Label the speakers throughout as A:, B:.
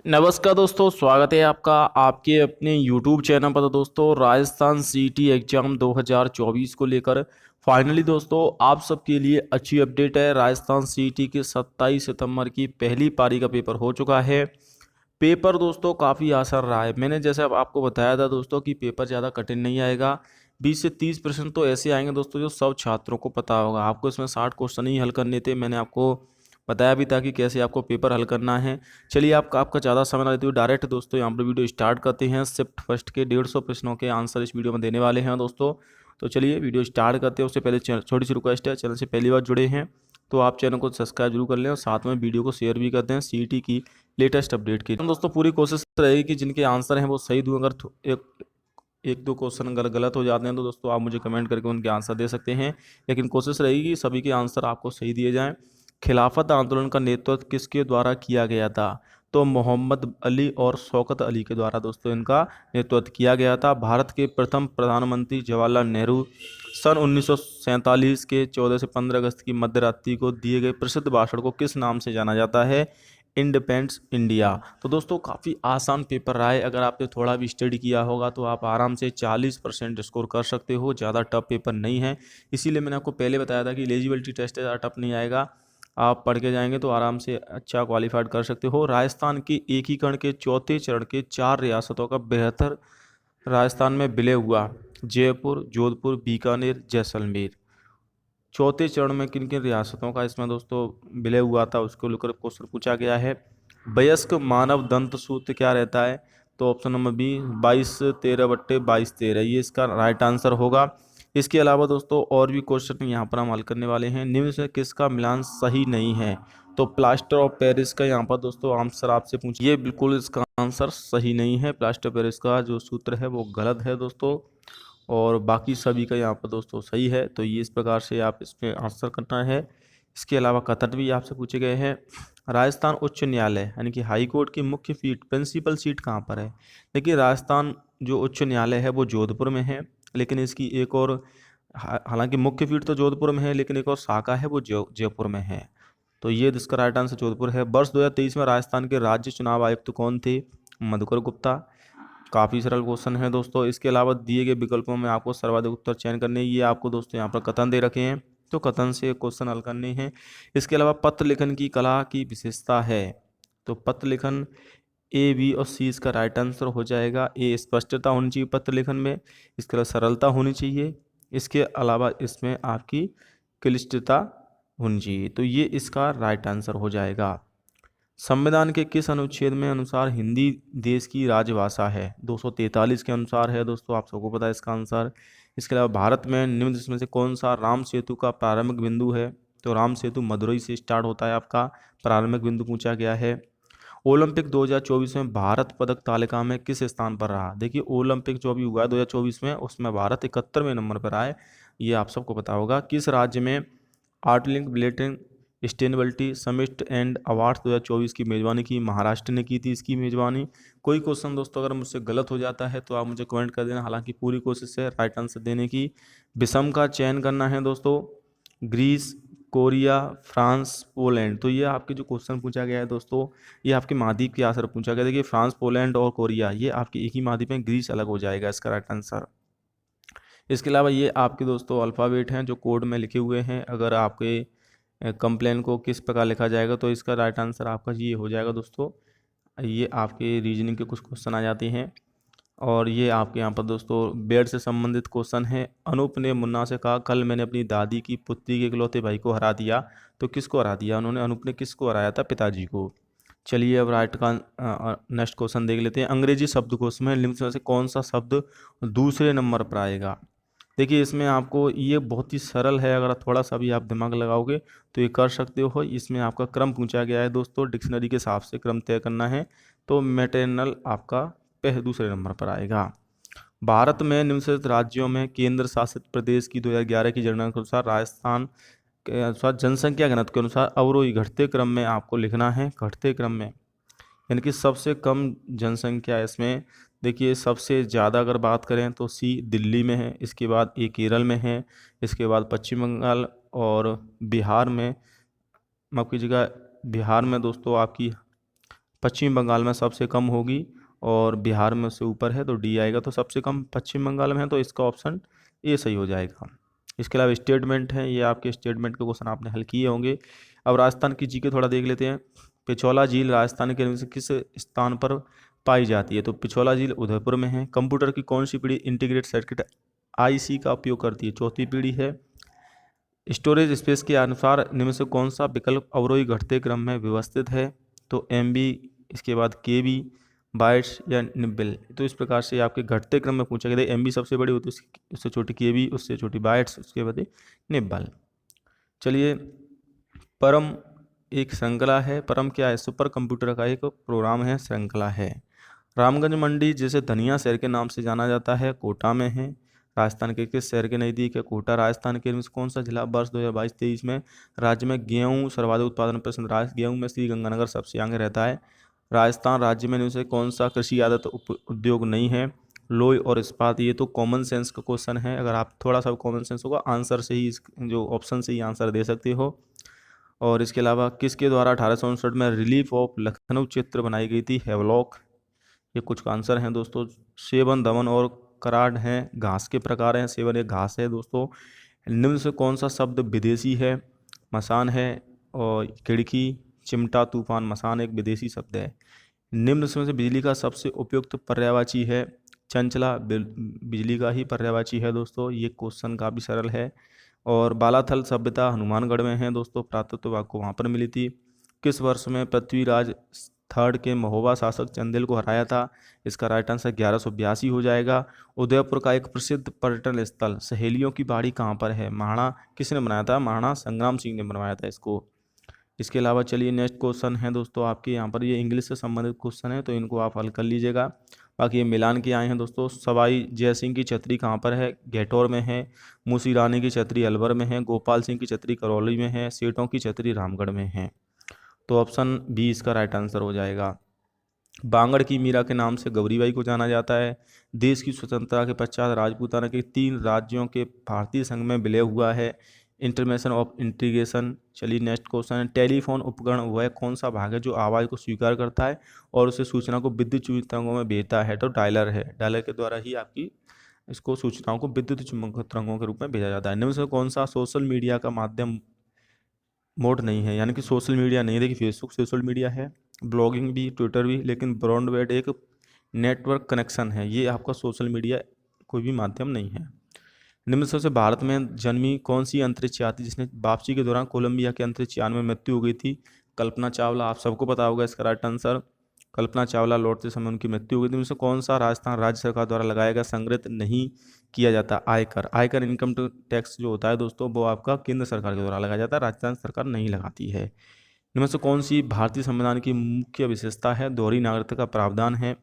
A: नमस्कार दोस्तों, स्वागत है आपका आपके अपने YouTube चैनल पर। तो दोस्तों, राजस्थान सीटी एग्ज़ाम 2024 को लेकर फाइनली दोस्तों आप सबके लिए अच्छी अपडेट है। राजस्थान सीटी की 27 सितंबर की पहली पारी का पेपर हो चुका है। पेपर दोस्तों काफ़ी आसान रहा है। मैंने जैसे अब आपको बताया था दोस्तों कि पेपर ज़्यादा कठिन नहीं आएगा। 20 से 30% तो ऐसे आएंगे दोस्तों जो सब छात्रों को पता होगा। आपको इसमें 60 क्वेश्चन ही हल करने थे। मैंने आपको बताया भी था कि कैसे आपको पेपर हल करना है। चलिए आपका आपका ज़्यादा समय ना लेते हुए डायरेक्ट दोस्तों यहाँ पर वीडियो स्टार्ट करते हैं। शिफ्ट फर्स्ट के 150 प्रश्नों के आंसर इस वीडियो में देने वाले हैं दोस्तों। तो चलिए वीडियो स्टार्ट करते हैं। उससे पहले छोटी सी रिक्वेस्ट है, चैनल से पहली बार जुड़े हैं तो आप चैनल को सब्सक्राइब जरूर कर लें और साथ में वीडियो को शेयर भी कर दें सीईटी की लेटेस्ट अपडेट की। हम दोस्तों पूरी कोशिश रहेगी कि जिनके आंसर हैं वो सही दूँ। अगर एक दो क्वेश्चन अगर गलत हो जाते हैं तो दोस्तों आप मुझे कमेंट करके उनके आंसर दे सकते हैं, लेकिन कोशिश रहेगी कि सभी के आंसर आपको सही दिए जाएं। खिलाफत आंदोलन का नेतृत्व किसके द्वारा किया गया था? तो मोहम्मद अली और शौकत अली के द्वारा दोस्तों इनका नेतृत्व किया गया था। भारत के प्रथम प्रधानमंत्री जवाहरलाल नेहरू सन 1947 के 14 से 15 अगस्त की मध्य रात्रि को दिए गए प्रसिद्ध भाषण को किस नाम से जाना जाता है? Independence India. तो दोस्तों काफ़ी आसान पेपर रहा है। अगर आपने थोड़ा भी स्टडी किया होगा तो आप आराम से 40% स्कोर कर सकते हो। ज़्यादा टफ पेपर नहीं है, इसीलिए मैंने आपको पहले बताया था कि एलिजिबिलिटी टेस्ट ज़्यादा टफ नहीं आएगा। आप पढ़ के जाएंगे तो आराम से अच्छा क्वालिफाइड कर सकते हो। राजस्थान के एकीकरण के चौथे चरण के 4 रियासतों का बेहतर राजस्थान में विलय हुआ। जयपुर, जोधपुर, बीकानेर, जैसलमेर। चौथे चरण में किन किन रियासतों का इसमें दोस्तों विलय हुआ था उसको लेकर क्वेश्चन पूछा गया है। वयस्क मानव दंत सूत्र क्या रहता है? तो ऑप्शन नंबर बी 22-13/22-13 ये इसका राइट आंसर होगा। इसके अलावा दोस्तों और भी क्वेश्चन यहाँ पर हम हल करने वाले हैं। निम्न से किसका मिलान सही नहीं है? तो प्लास्टर ऑफ पेरिस का यहाँ पर दोस्तों आंसर आपसे पूछिए, ये बिल्कुल इसका आंसर सही नहीं है। प्लास्टर ऑफ पेरिस का जो सूत्र है वो गलत है दोस्तों, और बाकी सभी का यहाँ पर दोस्तों सही है। तो ये इस प्रकार से आप इसमें आंसर करना है। इसके अलावा कथन भी आपसे पूछे गए हैं। राजस्थान उच्च न्यायालय यानी कि हाई कोर्ट की मुख्य सीट, प्रिंसिपल सीट कहाँ पर है? देखिए राजस्थान जो उच्च न्यायालय है वो जोधपुर में है, लेकिन इसकी एक और हालांकि मुख्य फील्ड तो जोधपुर में है लेकिन एक और शाखा है वो जयपुर में है। तो ये इसका राइट आंसर जोधपुर है। वर्ष 2023 में राजस्थान के राज्य चुनाव आयुक्त कौन थे? मधुकर गुप्ता। काफ़ी सरल क्वेश्चन है दोस्तों। इसके अलावा दिए गए विकल्पों में आपको सर्वाधिक उत्तर चयन करने हैं। ये आपको दोस्तों यहाँ पर कथन दे रखे हैं, तो कथन से क्वेश्चन हल करने हैं। इसके अलावा पत्र लेखन की कला की विशेषता है? तो पत्र लेखन ए, बी और सी इसका राइट आंसर हो जाएगा। ए स्पष्टता होनी चाहिए पत्र लेखन में, इसके अलावा सरलता होनी चाहिए, इसके अलावा इसमें आपकी क्लिष्टता होनी चाहिए। तो ये इसका राइट आंसर हो जाएगा। संविधान के किस अनुच्छेद में अनुसार हिंदी देश की राजभाषा है? 243 के अनुसार है दोस्तों, आप सबको पता है इसका आंसर। इसके अलावा भारत में निम्न में से कौन सा राम सेतु का प्रारंभिक बिंदु है? तो राम सेतु मदुरई से स्टार्ट होता है, आपका प्रारंभिक बिंदु पूछा गया है। ओलंपिक 2024 में भारत पदक तालिका में किस स्थान पर रहा? देखिए ओलंपिक जो अभी हुआ है 2024 में, उसमें भारत 71वें नंबर पर आए, ये आप सबको पता होगा। किस राज्य में आर्टलिंक ब्लेटिंग सस्टेनेबिलिटी समिट एंड अवार्ड्स 2024 की मेज़बानी की? महाराष्ट्र ने की थी इसकी मेज़बानी। कोई क्वेश्चन दोस्तों अगर मुझसे गलत हो जाता है तो आप मुझे कमेंट कर देना, हालांकि पूरी कोशिश है राइट आंसर देने की। विषम का चयन करना है दोस्तों। Greece, Korea, France, Poland. तो ये आपके जो क्वेश्चन पूछा गया है दोस्तों, ये आपके महाद्वीप के आधार पर पूछा गया। देखिए फ्रांस, पोलैंड और कोरिया ये आपके एक ही महाद्वीप में, ग्रीस अलग हो जाएगा इसका राइट आंसर। इसके अलावा ये आपके दोस्तों अल्फ़ाबेट हैं जो कोड में लिखे हुए हैं। अगर आपके कंप्लेन को किस प्रकार लिखा जाएगा तो इसका राइट आंसर आपका ये हो जाएगा दोस्तों। ये आपके रीजनिंग के कुछ क्वेश्चन आ जाते हैं, और ये आपके यहाँ पर दोस्तों बेड से संबंधित क्वेश्चन है। अनूप ने मुन्ना से कहा, कल मैंने अपनी दादी की पुत्री के इकलौते भाई को हरा दिया। तो किसको हरा दिया उन्होंने? अनूप ने किसको हराया था? पिताजी को। चलिए अब राइट का नेक्स्ट क्वेश्चन देख लेते हैं। अंग्रेजी शब्दकोश में निम्न में से कौन सा शब्द दूसरे नंबर पर आएगा? देखिए इसमें आपको ये बहुत ही सरल है, अगर थोड़ा सा भी आप दिमाग लगाओगे तो ये कर सकते हो। इसमें आपका क्रम पूछा गया है दोस्तों, डिक्शनरी के हिसाब से क्रम तय करना है। तो मैटरनल आपका दूसरे नंबर पर आएगा। भारत में निम्नलिखित राज्यों में केंद्र शासित प्रदेश की 2011 की जनगणना के अनुसार राजस्थान के अनुसार जनसंख्या घनत्व के अनुसार अवरोही घटते क्रम में आपको लिखना है, घटते क्रम में, यानी कि सबसे कम जनसंख्या इसमें। देखिए सबसे ज़्यादा अगर बात करें तो सी दिल्ली में है, इसके बाद ए केरल में है, इसके बाद पश्चिम बंगाल और बिहार में, माफ़ कीजिएगा बिहार में दोस्तों आपकी पश्चिम बंगाल में सबसे कम होगी और बिहार में से ऊपर है तो डी आएगा। तो सबसे कम पश्चिम बंगाल में है तो इसका ऑप्शन ए सही हो जाएगा। इसके अलावा स्टेटमेंट है, ये आपके स्टेटमेंट के क्वेश्चन आपने हल किए होंगे। अब राजस्थान की जीके थोड़ा देख लेते हैं। पिछौला झील राजस्थान के किस स्थान पर पाई जाती है? तो पिछौला झील उदयपुर में है। कंप्यूटर की कौन सी पीढ़ी इंटीग्रेटेड सर्किट आईसी का उपयोग करती है? चौथी पीढ़ी है। स्टोरेज स्पेस के अनुसार निम्न से कौन सा विकल्प अवरोही घटते क्रम में व्यवस्थित है? तो एमबी, इसके बाद केबी, बाइट्स या निब्बल। तो इस प्रकार से आपके घटते क्रम में पूछा गया। एमबी सबसे बड़ी होती है, उससे छोटी केबी, उससे छोटी बाइट्स, उसके बाद निब्बल। चलिए, परम एक श्रृंखला है। परम क्या है? सुपर कंप्यूटर का एक प्रोग्राम है, श्रृंखला है। रामगंज मंडी जिसे धनिया शहर के नाम से जाना जाता है, कोटा में है। राजस्थान के किस शहर के नज़दीक है? कोटा। राजस्थान के कौन सा जिला वर्ष 2022-23 में राज्य में गेहूं सर्वाधिक उत्पादन % गेहूं में श्री गंगानगर सबसे आगे रहता है। राजस्थान राज्य में से कौन सा कृषि आधारित उद्योग नहीं है? लोई और इस्पात। ये तो कॉमन सेंस का क्वेश्चन है, अगर आप थोड़ा सा कॉमन सेंस होगा आंसर से ही जो ऑप्शन से ही आंसर दे सकते हो। और इसके अलावा किसके द्वारा 1859 में रिलीफ ऑफ लखनऊ चित्र बनाई गई थी? हेवलॉक। ये कुछ आंसर हैं दोस्तों। सेवन, दमन और कराड हैं, घास के प्रकार हैं। सेवन एक घास है दोस्तों। निम्न से कौन सा शब्द विदेशी है? मसान है और खिड़की, चिमटा, तूफान। मसान एक विदेशी शब्द है। निम्न में से बिजली का सबसे उपयुक्त पर्यायवाची है? चंचला बिजली का ही पर्यायवाची है दोस्तों। ये क्वेश्चन काफ़ी सरल है। और बालाथल सभ्यता हनुमानगढ़ में है दोस्तों, पुरातत्व आपको वहाँ पर मिली थी। किस वर्ष में पृथ्वीराज थर्ड के महोबा शासक चंदेल को हराया था? इसका राइट आंसर 1182 हो जाएगा। उदयपुर का एक प्रसिद्ध पर्यटन स्थल सहेलियों की बाड़ी कहाँ पर है? महाराणा किसने बनाया था? महाराणा संग्राम सिंह ने बनवाया था इसको। इसके अलावा चलिए नेक्स्ट क्वेश्चन है दोस्तों आपके यहाँ पर, ये इंग्लिश से संबंधित क्वेश्चन है तो इनको आप हल कर लीजिएगा। बाकी ये मिलान के आए हैं दोस्तों। सवाई जय सिंह की छतरी कहाँ पर है? घेटौर में है। मूसी रानी की छतरी अलवर में है। गोपाल सिंह की छतरी करौली में है। सेठों की छतरी रामगढ़ में है। तो ऑप्शन बी इसका राइट आंसर हो जाएगा। बांगड़ की मीरा के नाम से गौरीबाई को जाना जाता है। देश की स्वतंत्रता के पश्चात राजपूताना के 3 राज्यों के भारतीय संघ में विलय हुआ है। इंटरमेशन ऑफ इंटीग्रेशन। चलिए नेक्स्ट क्वेश्चन है। टेलीफोन उपकरण वह कौन सा भाग है जो आवाज़ को स्वीकार करता है और उसे सूचना को विद्युत चुंबकीय तरंगों में भेजता है? तो डायलर है। डायलर के द्वारा ही आपकी इसको सूचनाओं को विद्युत चुंबकीय तरंगों के रूप में भेजा जाता है। निम्न से कौन सा सोशल मीडिया का माध्यम मोड नहीं है? यानी कि सोशल मीडिया नहीं है। देखिए, फेसबुक सोशल मीडिया है, ब्लॉगिंग भी, ट्विटर भी, लेकिन ब्रॉडबैंड एक नेटवर्क कनेक्शन है, ये आपका सोशल मीडिया कोई भी माध्यम नहीं है। निम्न से भारत में जन्मी कौन सी अंतरिक्ष यात्री जिसने वापसी के दौरान कोलंबिया के अंतरिक्ष यान में मृत्यु हो गई थी? कल्पना चावला। आप सबको पता होगा इसका राइट आंसर। कल्पना चावला लौटते समय उनकी मृत्यु हो गई थी। इनमें से कौन सा राजस्थान राज्य सरकार द्वारा लगाया गया संग्रहित नहीं किया जाता? आयकर। आयकर इनकम टैक्स जो होता है दोस्तों वो आपका केंद्र सरकार के द्वारा लगाया जाता है, राजस्थान सरकार नहीं लगाती है। इनमें से कौन सी भारतीय संविधान की मुख्य विशेषता है? दोहरी नागरिकता का प्रावधान है।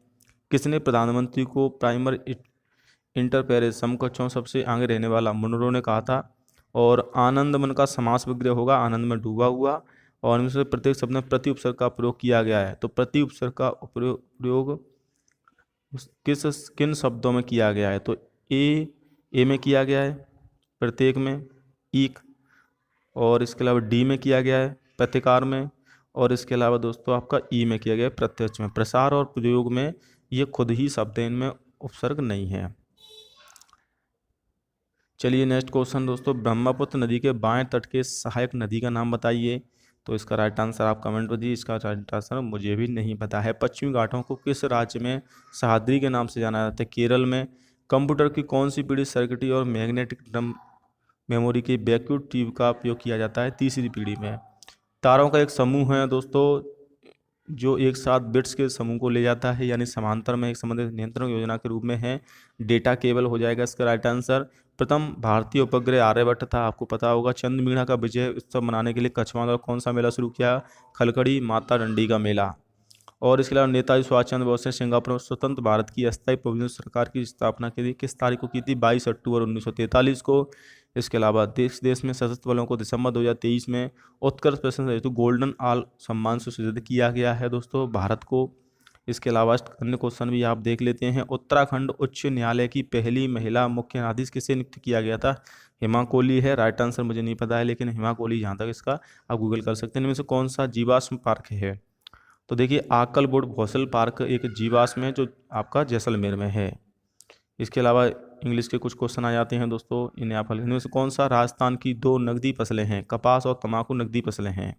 A: किसने प्रधानमंत्री को प्राइमर इंटर पेरेस समकक्षों सबसे आगे रहने वाला मुनरो ने कहा था? और आनंद मन का समास विग्रह होगा, आनंद में डूबा हुआ। और इनमें से प्रत्येक शब्द में प्रति उपसर्ग का प्रयोग किया गया है। तो प्रति उपसर्ग का प्रयोग किन शब्दों में किया गया है? तो ए में किया गया है प्रत्येक में, ईक। और इसके अलावा डी में किया गया है प्रतिकार में। और इसके अलावा दोस्तों आपका ई में किया गया है प्रत्यक्ष में। प्रसार और प्रयोग में ये खुद ही शब्द हैं, इनमें उपसर्ग नहीं है। चलिए नेक्स्ट क्वेश्चन दोस्तों, ब्रह्मपुत्र नदी के बाएं तट के सहायक नदी का नाम बताइए। तो इसका राइट आंसर आप कमेंट में दीजिए। इसका राइट आंसर मुझे भी नहीं पता है। पश्चिमी घाटों को किस राज्य में सह्याद्री के नाम से जाना जाता है? केरल में। कंप्यूटर की कौन सी पीढ़ी सर्किटरी और मैग्नेटिक ड्रम मेमोरी के वैक्यूम ट्यूब का उपयोग किया जाता है? तीसरी पीढ़ी में। तारों का एक समूह है दोस्तों जो एक साथ बिट्स के समूह को ले जाता है, यानी समांतर में एक संबंधित नियंत्रण योजना के रूप में है। डेटा केबल हो जाएगा इसका राइट आंसर। प्रथम भारतीय उपग्रह आर्यभट्ट था, आपको पता होगा। चंद्रमीढ़ा का विजय उत्सव मनाने के लिए कछवाड़ और कौन सा मेला शुरू किया? खलखड़ी माता डंडी का मेला। और इसके अलावा नेताजी सुभाष चंद्र बोस ने सिंगापुर में स्वतंत्र भारत की अस्थायी प्रोविजनल सरकार की स्थापना के लिए किस तारीख को की थी? 22 अक्टूबर 1943 को। इसके अलावा देश में सशस्त्र बलों को दिसंबर 2023 में उत्कर्ष प्रशंसा हेतु गोल्डन ऑल सम्मान से सुशोभित किया गया है दोस्तों भारत को। इसके अलावा अन्य क्वेश्चन भी आप देख लेते हैं। उत्तराखंड उच्च न्यायालय की पहली महिला मुख्य न्यायाधीश किसे नियुक्त किया गया था? हेमा कोहली है। राइट आंसर मुझे नहीं पता है, लेकिन हेमा कोहली जहाँ तक इसका आप गूगल कर सकते हैं। इनमें से कौन सा जीवाश्म पार्क है? तो देखिए आकलबोट फॉसिल पार्क एक जीवाश्म है जो आपका जैसलमेर में है। इसके अलावा इंग्लिश के कुछ क्वेश्चन आ जाते हैं दोस्तों, इन्हें आप हल। इनमें से कौन सा राजस्थान की दो नकदी फसलें हैं? कपास और तंबाकू नकदी फसलें हैं।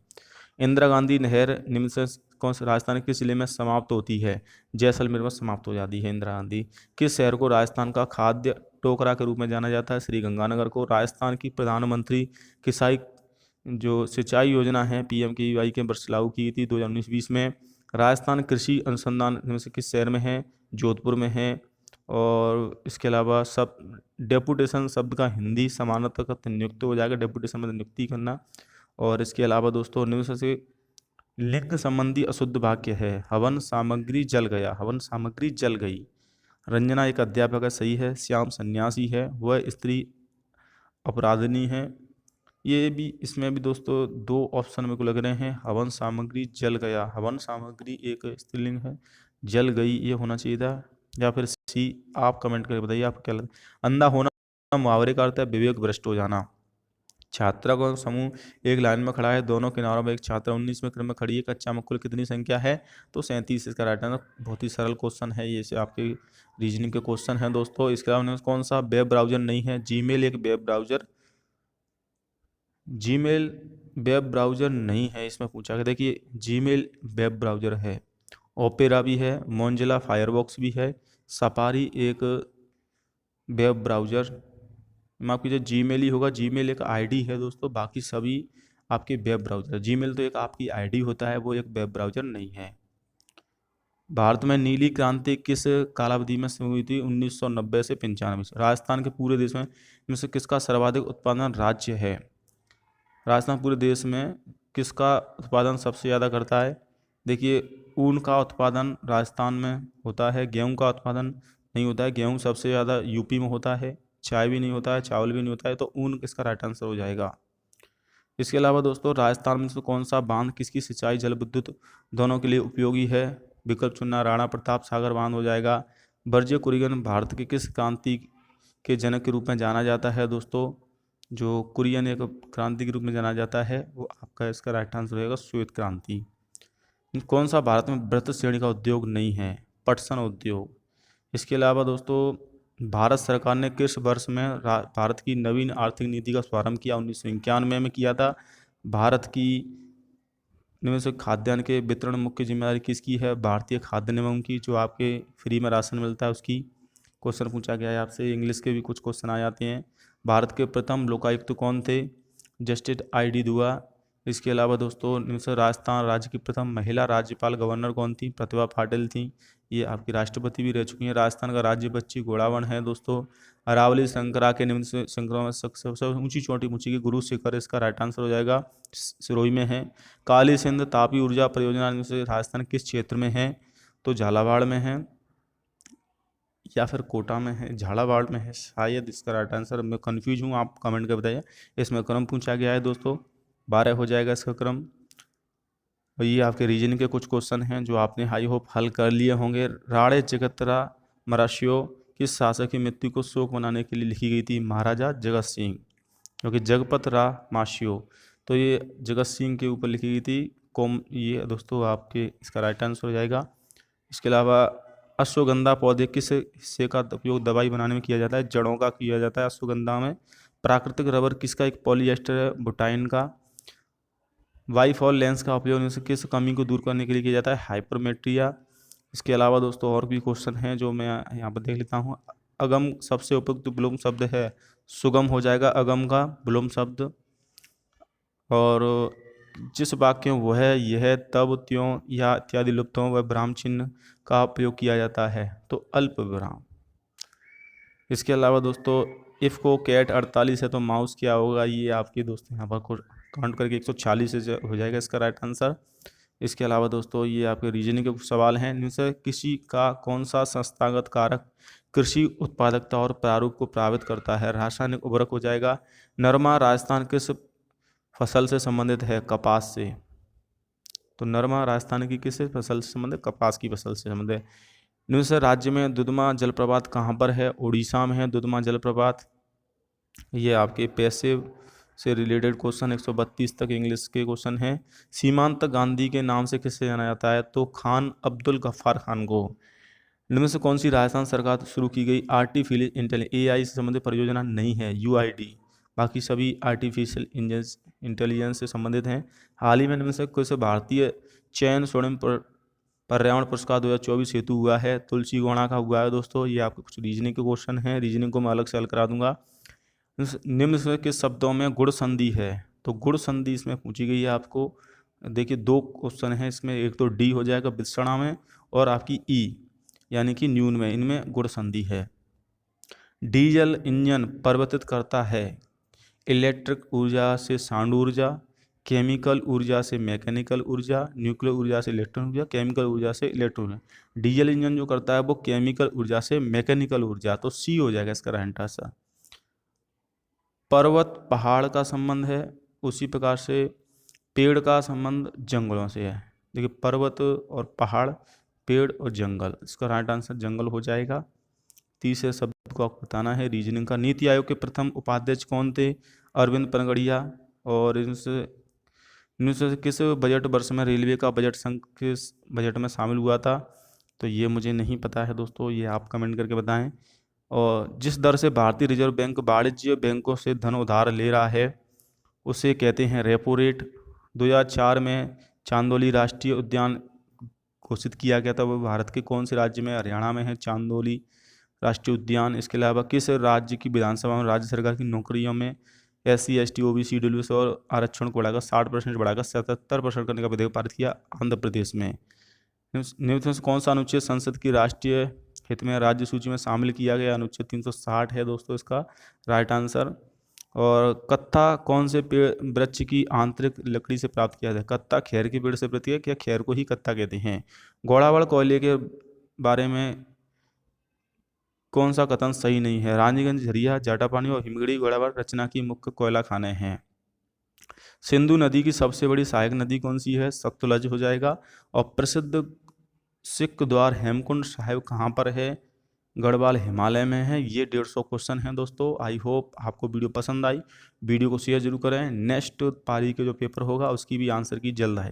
A: इंदिरा गांधी नहर निम्न से कौन से राजस्थान के किस जिले में समाप्त होती है? जैसलमेर में समाप्त हो जाती है इंदिरा गांधी। किस शहर को राजस्थान का खाद्य टोकरा के रूप में जाना जाता है? श्री गंगानगर को। राजस्थान की प्रधानमंत्री किसाई जो सिंचाई योजना है PMKVY के वर्ष लागू की थी 2019-20 में। राजस्थान कृषि अनुसंधान में से किस शहर में है? जोधपुर में है। और इसके अलावा सब डेपुटेशन शब्द का हिंदी समानार्थक नियुक्त हो जाएगा, डेपुटेशन मतलब नियुक्ति करना। और इसके अलावा दोस्तों निम्न से लिंग संबंधी अशुद्ध वाक्य है? हवन सामग्री जल गया, हवन सामग्री जल गई। रंजना एक अध्यापक है, सही है। श्याम सन्यासी है, वह स्त्री अपराधिनी है। ये भी, इसमें भी दोस्तों दो ऑप्शन मेरे को लग रहे हैं। हवन सामग्री जल गया, हवन सामग्री एक स्त्रीलिंग है, जल गई ये होना चाहिए था, या फिर सी। आप कमेंट करके बताइए आपको क्या लगता है। अंधा होना मुहावरे का अर्थ है विवेक भ्रष्ट हो जाना। छात्रा का समूह एक लाइन में खड़ा है, दोनों किनारों में एक छात्रा 19वें क्रम में खड़ी है। कक्षा में कुल कितनी संख्या है? तो 37। इसका राइट आंसर। बहुत ही सरल क्वेश्चन है ये, से आपके रीजनिंग के क्वेश्चन हैं दोस्तों। इसके अलावा कौन सा वेब ब्राउजर नहीं है? जीमेल एक web browser, Gmail web browser नहीं है इसमें पूछा गया। देखिए जीमेल वेब ब्राउजर है, ओपेरा भी है, मोंजिला फायरबॉक्स भी है, सफारी एक वेब ब्राउजर। माफ कीजिए जीमेल ही होगा, जीमेल एक आईडी है दोस्तों, बाकी सभी आपके वेब ब्राउजर। जीमेल तो एक आपकी आईडी होता है, वो एक वेब ब्राउजर नहीं है। भारत में नीली क्रांति किस कालावधि में शुरू हुई थी? 1990 से 95 से। राजस्थान के पूरे देश में इनमें से किसका सर्वाधिक उत्पादन राज्य है? राजस्थान पूरे देश में किसका उत्पादन सबसे ज़्यादा करता है? देखिए ऊन का उत्पादन राजस्थान में होता है, गेहूं का उत्पादन नहीं होता है। गेहूं सबसे ज़्यादा यूपी में होता है, चाय भी नहीं होता है, चावल भी नहीं होता है, तो ऊन किसका राइट आंसर हो जाएगा। इसके अलावा दोस्तों राजस्थान में से कौन सा बांध किसकी सिंचाई जल विद्युत दोनों के लिए उपयोगी है? विकल्प चुनना, राणा प्रताप सागर बांध हो जाएगा। बर्जे कुरियन भारत के किस क्रांति के जनक के रूप में जाना जाता है दोस्तों? जो कुरियन एक क्रांति के रूप में जाना जाता है, वो आपका इसका राइट आंसर रहेगा श्वेत क्रांति। कौन सा भारत में वृत्त श्रेणी का उद्योग नहीं है? पटसन उद्योग। इसके अलावा दोस्तों भारत सरकार ने किस वर्ष में भारत की नवीन आर्थिक नीति का शुभारंभ किया? 1991 में किया था। भारत की निम्न से खाद्यान्न के वितरण मुख्य जिम्मेदारी किसकी है? भारतीय खाद्य निगम की, जो आपके फ्री में राशन मिलता है उसकी। क्वेश्चन पूछा गया है आपसे। इंग्लिश के भी कुछ क्वेश्चन आ जाते हैं। भारत के प्रथम लोकायुक्त कौन थे? जस्टिस ID दुआ। इसके अलावा दोस्तों निम्न से राजस्थान राज्य की प्रथम महिला राज्यपाल गवर्नर कौन थी? प्रतिभा पाटिल थी, ये आपकी राष्ट्रपति भी रह चुकी हैं। राजस्थान का राज्य पक्षी घोड़ावन है दोस्तों। अरावली श्रृंखला के निम्न से श्रृंखला में सबसे ऊंची चोटी पूछी गई, गुरु शिखर, इसका राइट आंसर हो जाएगा, सिरोही में है। काली सिंध तापी ऊर्जा परियोजना निम्न से राजस्थान किस क्षेत्र में है? तो झालावाड़ में है, या फिर कोटा में है, झालावाड़ में है शायद इसका राइट आंसर। मैं कंफ्यूज हूँ, आप कमेंट कर बताइए। इसमें क्रम पूछा गया है दोस्तों, 12 हो जाएगा इसका क्रम। और ये आपके रीजन के कुछ क्वेश्चन हैं जो आपने हाई होप हल कर लिए होंगे। राणे जगतरा मराशियो किस शासक की मृत्यु को शोक मनाने के लिए लिखी गई थी? महाराजा जगत सिंह, क्योंकि जगपत राव माशियो, तो ये जगत सिंह के ऊपर लिखी गई थी। ये दोस्तों आपके इसका राइट आंसर हो जाएगा। इसके अलावा अश्वगंधा पौधे किस हिस्से का उपयोग दवाई बनाने में किया जाता है? जड़ों का किया जाता है अश्वगंधा में। प्राकृतिक रबर किसका एक पॉलीएस्टर है? बुटाइन का। वाईफॉल लेंस का उपयोग किस कमी को दूर करने के लिए किया जाता है? हाइपरमेट्रिया। इसके अलावा दोस्तों और भी क्वेश्चन हैं जो मैं यहाँ पर देख लेता हूँ। अगम सबसे उपयुक्त विलोम शब्द है? सुगम हो जाएगा अगम का विलोम शब्द। और जिस वाक्य में वह, यह, तब, त्यों या इत्यादि लुप्त हों वह विराम चिन्ह का उपयोग किया जाता है, तो अल्प विराम। इसके अलावा दोस्तों इफ़ को कैट 48 है तो माउस क्या होगा? ये आपके दोस्तों यहाँ पर काउंट करके 146 हो जाएगा इसका राइट आंसर। इसके अलावा दोस्तों ये आपके रीजनिंग के कुछ सवाल हैं। इनमें से किसी का कौन सा संस्थागत कारक कृषि उत्पादकता और प्रारूप को प्रभावित करता है? रासायनिक उर्वरक हो जाएगा। नरमा राजस्थान किस फसल से संबंधित है? कपास से। तो नरमा राजस्थान की किस फसल से संबंधित? कपास की फसल से संबंधित है। निम्न से राज्य में दुधमा जलप्रपात कहाँ पर है? उड़ीसा में है दुधमा जलप्रपात। ये आपके पैसिव से रिलेटेड क्वेश्चन 132 तक इंग्लिश के क्वेश्चन हैं। सीमांत गांधी के नाम से किसे जाना जाता है? तो खान अब्दुल गफ्फार खान को। इनमें से कौन सी राजस्थान सरकार द्वारा शुरू की गई आर्टिफिशियल इंटेलिजेंस AI से संबंधित परियोजना नहीं है? UID। बाकी सभी आर्टिफिशियल इंटेलिजेंस से संबंधित हैं। हाल ही में इनमें से कुछ भारतीय चयन स्वर्णिम पर्यावरण पुरस्कार 2024 हेतु हुआ है? तुलसी गौड़ा का हुआ है दोस्तों। ये आपके कुछ रीजनिंग के क्वेश्चन हैं, रीजनिंग को मैं अलग से हल करा दूंगा। निम्न से किस शब्दों में गुण संधि है? तो गुण संधि इसमें पूछी गई है आपको। देखिए 2 क्वेश्चन हैं इसमें, एक तो डी हो जाएगा विषणा में, और आपकी ई यानी कि न्यून में, इनमें गुण संधि है। डीजल इंजन परिवर्तित करता है इलेक्ट्रिक ऊर्जा से सांड ऊर्जा, केमिकल ऊर्जा से मैकेनिकल ऊर्जा, न्यूक्लियर ऊर्जा से इलेक्ट्रॉन ऊर्जा, केमिकल ऊर्जा से इलेक्ट्रॉन ऊर्जा। डीजल इंजन जो करता है वो केमिकल ऊर्जा से मैकेनिकल ऊर्जा, तो सी हो जाएगा इसका राइट आंसर। पर्वत पहाड़ का संबंध है, उसी प्रकार से पेड़ का संबंध जंगलों से है। देखिए पर्वत और पहाड़, पेड़ और जंगल, इसका राइट आंसर जंगल हो जाएगा। तीसरे शब्द को आपको बताना है रीजनिंग का। नीति आयोग के प्रथम उपाध्यक्ष कौन थे? अरविंद पनगड़िया। और इनमें से किस बजट वर्ष में रेलवे का बजट संघ किस बजट में शामिल हुआ था? तो ये मुझे नहीं पता है दोस्तों, ये आप कमेंट करके बताएं। और जिस दर से भारतीय रिजर्व बैंक वाणिज्य बैंकों से धन उधार ले रहा है उसे कहते हैं रेपो रेट। 2004 में चांदोली राष्ट्रीय उद्यान घोषित किया गया था, वो भारत के कौन से राज्य में? हरियाणा में है चांदोली राष्ट्रीय उद्यान। इसके अलावा किस राज्य की विधानसभा में राज्य सरकार की नौकरियों में SC ST OBC EWS और आरक्षण को बढ़ाकर 60% बढ़ाकर 77% करने का विधेयक पारित किया? आंध्र प्रदेश में। निम्न में से कौन सा अनुच्छेद संसद की राष्ट्रीय हित में राज्य सूची में शामिल किया गया? अनुच्छेद 360 है दोस्तों इसका राइट आंसर। और कत्था कौन से पेड़ वृक्ष की आंतरिक लकड़ी से प्राप्त किया जाता है? कत्था खैर के पेड़ से प्राप्त किया, क्या खैर को ही कत्था कहते हैं? घोड़ावड़ कोयले के बारे में कौन सा कथन सही नहीं है? रानीगंज, झरिया, जाटापानी और हिमगिरी घोड़ावड़ रचना की मुख्य कोयला खाने हैं। सिंधु नदी की सबसे बड़ी सहायक नदी कौन सी है? सतलज हो जाएगा। और प्रसिद्ध सिख द्वार हेमकुंड साहिब कहाँ पर है? गढ़वाल हिमालय में है। ये 150 क्वेश्चन हैं दोस्तों। आई होप आपको वीडियो पसंद आई। वीडियो को शेयर जरूर करें। नेक्स्ट पारी के जो पेपर होगा उसकी भी आंसर की जल्द आएगी।